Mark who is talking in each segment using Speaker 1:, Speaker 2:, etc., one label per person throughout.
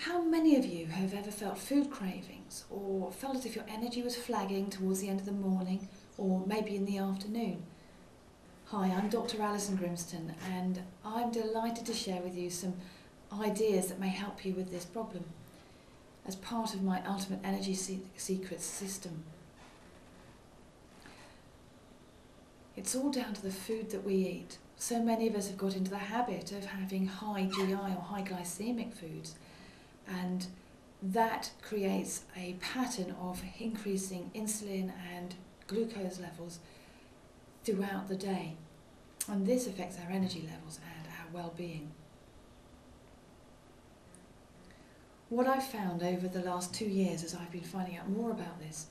Speaker 1: How many of you have ever felt food cravings or felt as if your energy was flagging towards the end of the morning or maybe in the afternoon? Hi, I'm Dr. Alison Grimston and I'm delighted to share with you some ideas that may help you with this problem as part of my Ultimate Energy Secrets system. It's all down to the food that we eat. So many of us have got into the habit of having high GI or high glycemic foods, and that creates a pattern of increasing insulin and glucose levels throughout the day, and this affects our energy levels and our well-being. What I've found over the last 2 years as I've been finding out more about this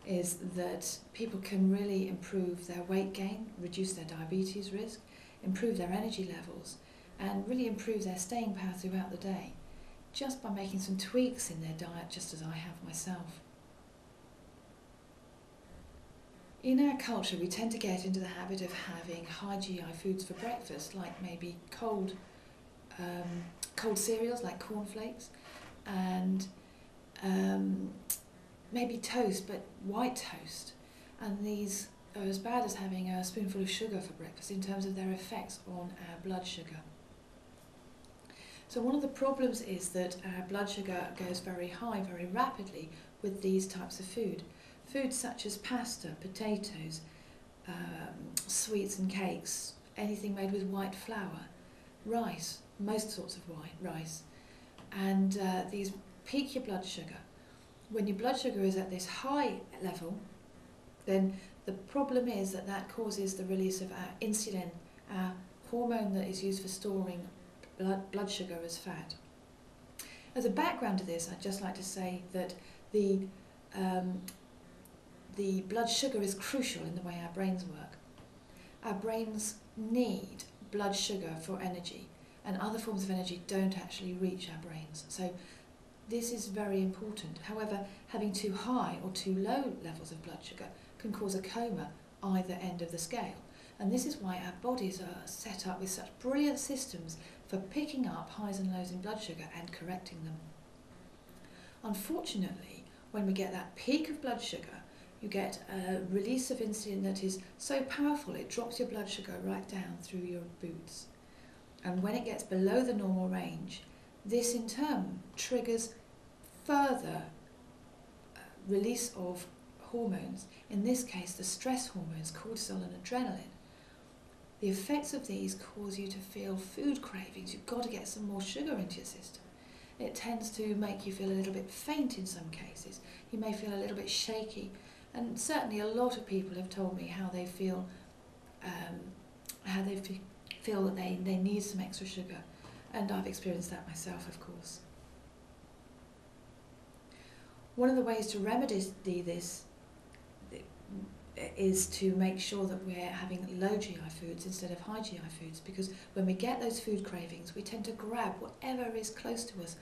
Speaker 1: is that people can really improve their weight gain, reduce their diabetes risk, improve their energy levels, and really improve their staying power throughout the day, just by making some tweaks in their diet, just as I have myself. In our culture, we tend to get into the habit of having high GI foods for breakfast, like maybe cold cereals like cornflakes, and maybe toast, but white toast. And these are as bad as having a spoonful of sugar for breakfast in terms of their effects on our blood sugar. So one of the problems is that our blood sugar goes very high very rapidly with these types of food. Foods such as pasta, potatoes, sweets and cakes, anything made with white flour, rice, most sorts of rice, and these peak your blood sugar. When your blood sugar is at this high level, then the problem is that that causes the release of our insulin, our hormone that is used for storing blood sugar as fat. As a background to this, I'd just like to say that the blood sugar is crucial in the way our brains work. Our brains need blood sugar for energy, and other forms of energy don't actually reach our brains. So this is very important. However, having too high or too low levels of blood sugar can cause a coma either end of the scale. And this is why our bodies are set up with such brilliant systems for picking up highs and lows in blood sugar and correcting them. Unfortunately, when we get that peak of blood sugar, you get a release of insulin that is so powerful it drops your blood sugar right down through your boots. And when it gets below the normal range, this in turn triggers further release of hormones, in this case the stress hormones, cortisol and adrenaline. The effects of these cause you to feel food cravings. You've got to get some more sugar into your system. It tends to make you feel a little bit faint in some cases. You may feel a little bit shaky, and certainly a lot of people have told me how they feel that they need some extra sugar, and I've experienced that myself, of course. One of the ways to remedy this is to make sure that we're having low GI foods instead of high GI foods, because when we get those food cravings, we tend to grab whatever is close to us.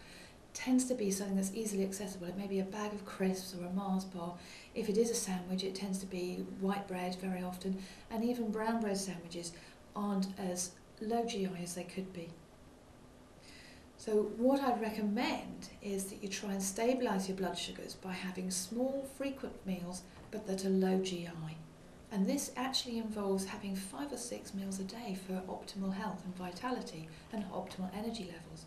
Speaker 1: It tends to be something that's easily accessible. It may be a bag of crisps or a Mars bar. If it is a sandwich, it tends to be white bread very often, and even brown bread sandwiches aren't as low GI as they could be. So what I'd recommend is that you try and stabilise your blood sugars by having small, frequent meals, but that are low GI. And this actually involves having 5 or 6 meals a day for optimal health and vitality and optimal energy levels.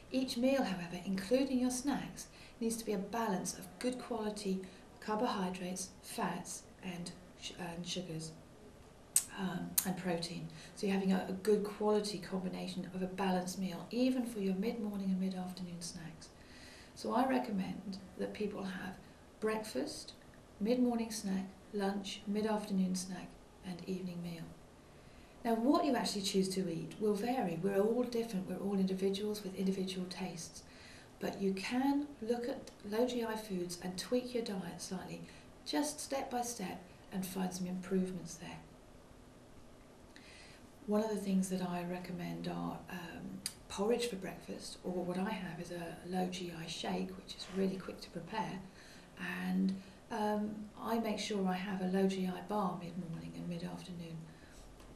Speaker 1: Each meal, however, including your snacks, needs to be a balance of good quality carbohydrates, fats and sugars. And protein. So you're having a good quality combination of a balanced meal, even for your mid-morning and mid-afternoon snacks. So I recommend that people have breakfast, mid-morning snack, lunch, mid-afternoon snack and evening meal. Now what you actually choose to eat will vary. We're all different, we're all individuals with individual tastes. But you can look at low GI foods and tweak your diet slightly, just step by step, and find some improvements there. One of the things that I recommend are porridge for breakfast, or what I have is a low GI shake, which is really quick to prepare, and I make sure I have a low GI bar mid-morning and mid-afternoon.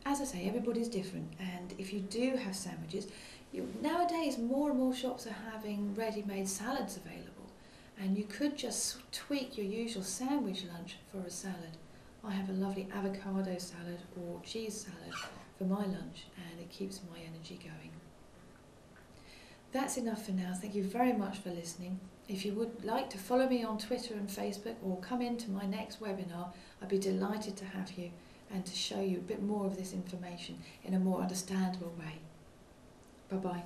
Speaker 1: As I say, everybody's different, and if you do have sandwiches, Nowadays, more and more shops are having ready-made salads available, and you could just tweak your usual sandwich lunch for a salad. I have a lovely avocado salad or cheese salad for my lunch, and it keeps my energy going. That's enough for now. Thank you very much for listening. If you would like to follow me on Twitter and Facebook or come into my next webinar, I'd be delighted to have you and to show you a bit more of this information in a more understandable way. Bye-bye.